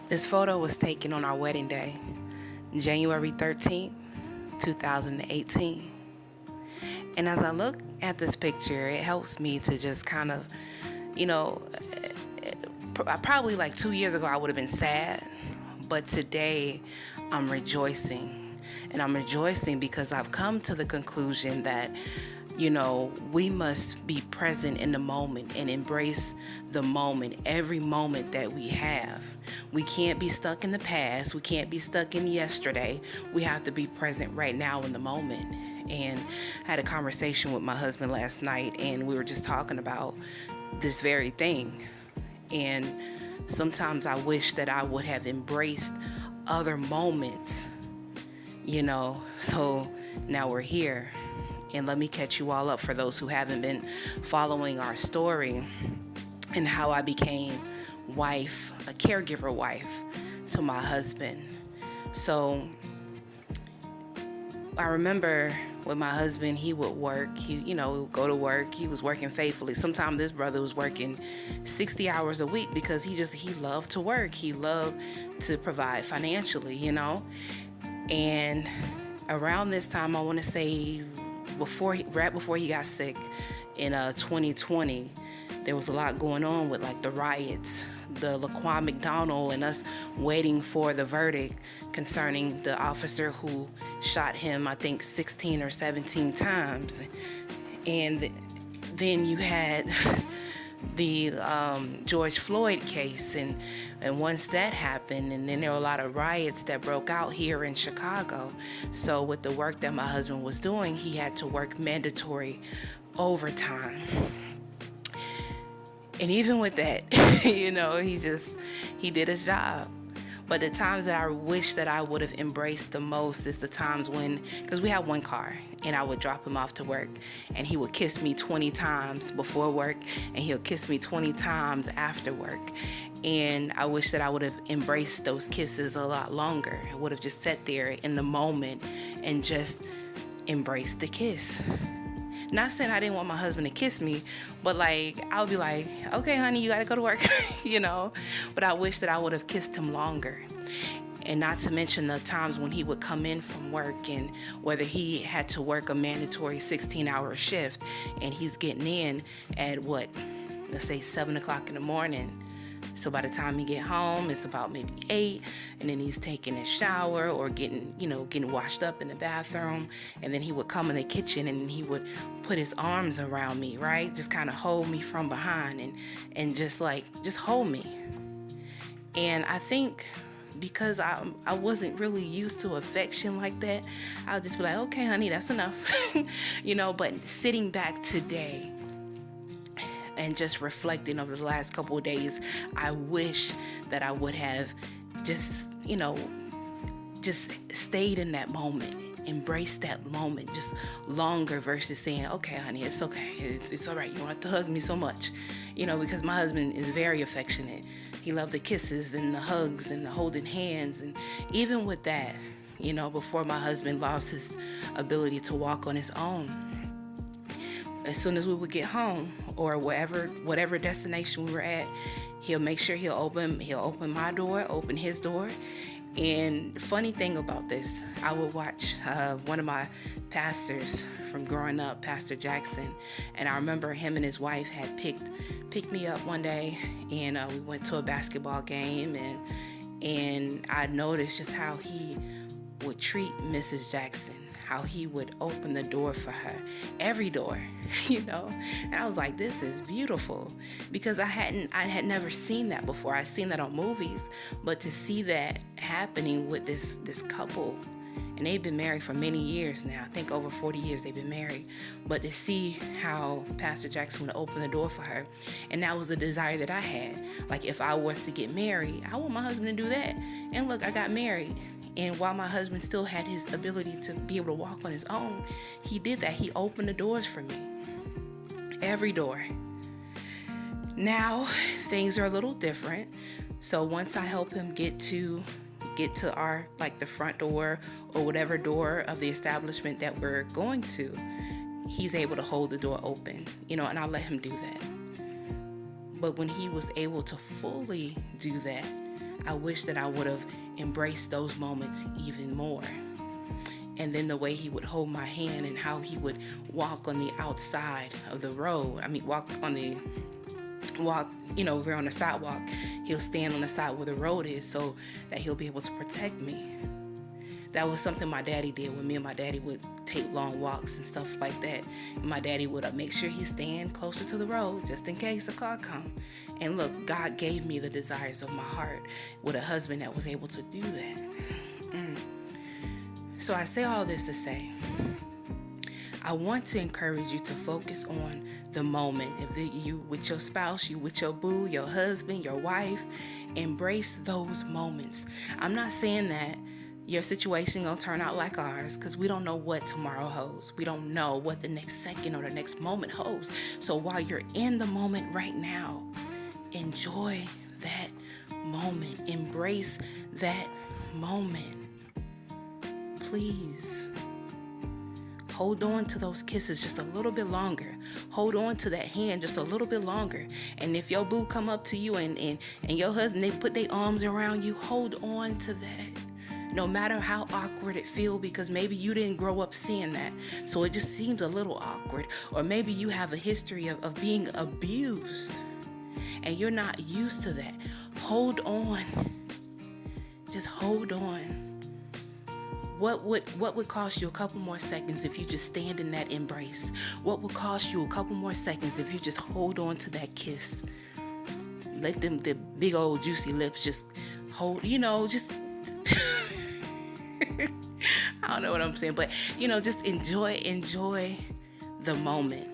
This photo was taken on our wedding day, January 13th, 2018. And as I look at this picture, it helps me to just kind of, you know, probably like 2 years ago I would have been sad, but today I'm rejoicing. And I'm rejoicing because I've come to the conclusion that, we must be present in the moment and embrace the moment, every moment that we have. We can't be stuck in the past. We can't be stuck in yesterday. We have to be present right now in the moment. And I had a conversation with my husband last night, and we were just talking about this very thing. And sometimes I wish that I would have embraced other moments, So now we're here. And let me catch you all up for those who haven't been following our story and how I became a caregiver wife to my husband. So I remember with my husband, he would work, he would go to work. He was working faithfully. Sometimes this brother was working 60 hours a week because he loved to work. He loved to provide financially, And around this time, I want to say right before he got sick in 2020, there was a lot going on with like the riots, the Laquan McDonald, and us waiting for the verdict concerning the officer who shot him, I think 16 or 17 times. And then you had the George Floyd case, and once that happened, and then there were a lot of riots that broke out here in Chicago. So with the work that my husband was doing, he had to work mandatory overtime. And even with that, he did his job. But the times that I wish that I would have embraced the most is the times because we had one car, and I would drop him off to work, and he would kiss me 20 times before work, and he'll kiss me 20 times after work. And I wish that I would have embraced those kisses a lot longer. I would have just sat there in the moment and just embraced the kiss. Not saying I didn't want my husband to kiss me, but I would be like, okay, honey, you gotta go to work, But I wish that I would have kissed him longer. And not to mention the times when he would come in from work, and whether he had to work a mandatory 16-hour shift, and he's getting in at let's say 7 o'clock in the morning. So by the time he get home, it's about maybe 8, and then he's taking a shower or getting washed up in the bathroom. And then he would come in the kitchen, and he would put his arms around me, right? Just kind of hold me from behind and just hold me. And I think because I wasn't really used to affection like that, I'll just be like, okay, honey, that's enough. But sitting back today and just reflecting over the last couple of days, I wish that I would have just stayed in that moment, embraced that moment just longer versus saying, okay, honey, it's okay. It's all right. You don't have to hug me so much, because my husband is very affectionate. He loved the kisses and the hugs and the holding hands. And even with that, before my husband lost his ability to walk on his own, as soon as we would get home or whatever destination we were at, he'll make sure he'll open my door, open his door. And funny thing about this, I would watch one of my pastors from growing up, Pastor Jackson, and I remember him and his wife had picked me up one day, and we went to a basketball game, and I noticed just how he would treat Mrs. Jackson, how he would open the door for her, every door, and I was like, this is beautiful, because I had never seen that before. I'd seen that on movies, but to see that happening with this couple, and they've been married for many years now, I think over 40 years they've been married, but to see how Pastor Jackson would open the door for her, and that was the desire that I had. Like, if I was to get married, I want my husband to do that. And look, I got married. And while my husband still had his ability to be able to walk on his own, he did that. He opened the doors for me. Every door. Now, things are a little different. So once I help him get to our, the front door or whatever door of the establishment that we're going to, he's able to hold the door open, and I'll let him do that. But when he was able to fully do that, I wish that I would have embraced those moments even more. And then the way he would hold my hand and how he would walk on the outside of the road. We're on the sidewalk. He'll stand on the side where the road is so that he'll be able to protect me. That was something my daddy did when me and my daddy would take long walks and stuff like that. And my daddy would make sure he stand closer to the road just in case a car come. And look, God gave me the desires of my heart with a husband that was able to do that. So I say all this to say, I want to encourage you to focus on the moment. If you with your spouse, you with your boo, your husband, your wife, embrace those moments. I'm not saying that your situation gonna turn out like ours, because we don't know what tomorrow holds. We don't know what the next second or the next moment holds. So while you're in the moment right now, enjoy that moment. Embrace that moment. Please. Hold on to those kisses just a little bit longer. Hold on to that hand just a little bit longer. And if your boo come up to you and your husband, they put their arms around you, hold on to that. No matter how awkward it feels, because maybe you didn't grow up seeing that. So it just seems a little awkward. Or maybe you have a history of being abused and you're not used to that. Hold on. Just hold on. What would cost you a couple more seconds if you just stand in that embrace? What would cost you a couple more seconds if you just hold on to that kiss? Let the big old juicy lips just hold, just I don't know what I'm saying, but just enjoy the moment.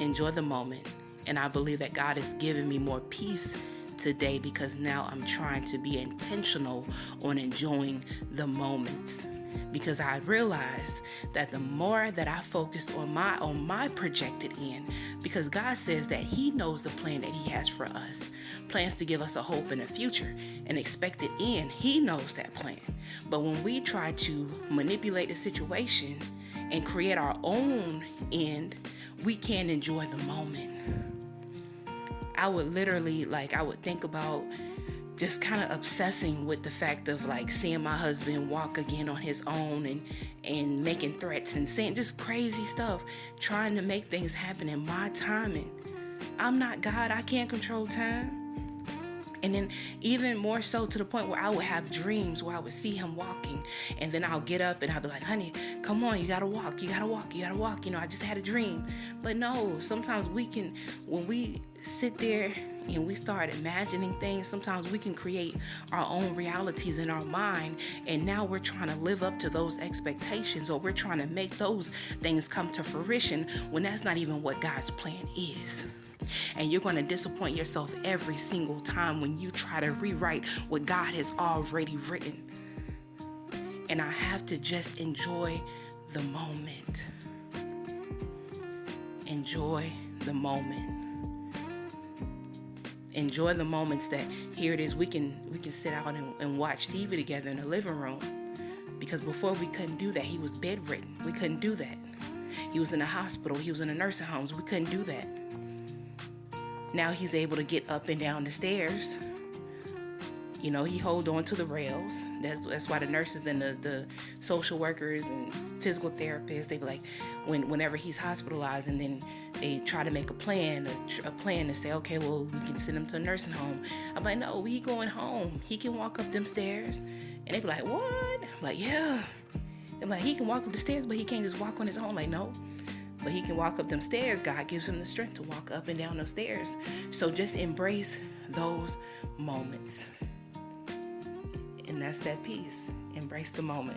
Enjoy the moment. And I believe that God has given me more peace today, because now I'm trying to be intentional on enjoying the moments, because I realized that the more that I focused on my projected end, because God says that He knows the plan that He has for us, plans to give us a hope in the future, an expected end. He knows that plan. But when we try to manipulate the situation and create our own end, we can't enjoy the moment. I would literally, I would think about just kind of obsessing with the fact of seeing my husband walk again on his own and making threats and saying just crazy stuff, trying to make things happen in my timing. I'm not God. I can't control time. And then even more so to the point where I would have dreams where I would see him walking, and then I'll get up and I'll be like, honey, come on, you gotta walk. I just had a dream. But no, sometimes when we sit there and we start imagining things, sometimes we can create our own realities in our mind, and now we're trying to live up to those expectations, or we're trying to make those things come to fruition when that's not even what God's plan is. And you're going to disappoint yourself every single time when you try to rewrite what God has already written. And I have to just enjoy the moment. Enjoy the moment. Enjoy the moments that, here it is, we can sit out and watch TV together in the living room. Because before we couldn't do that. He was bedridden. We couldn't do that. He was in a hospital. He was in a nursing homes. We couldn't do that. Now he's able to get up and down the stairs. He hold on to the rails. That's why the nurses and the social workers and physical therapists, they be like, whenever he's hospitalized, and then they try to make a plan to say, okay, well, we can send him to a nursing home. I'm like, no, we going home. He can walk up them stairs. And they be like, what? I'm like, yeah. I'm like, he can walk up the stairs, but he can't just walk on his own. I'm like, no. But he can walk up them stairs. God gives him the strength to walk up and down those stairs. So just embrace those moments. And that's that piece. Embrace the moment.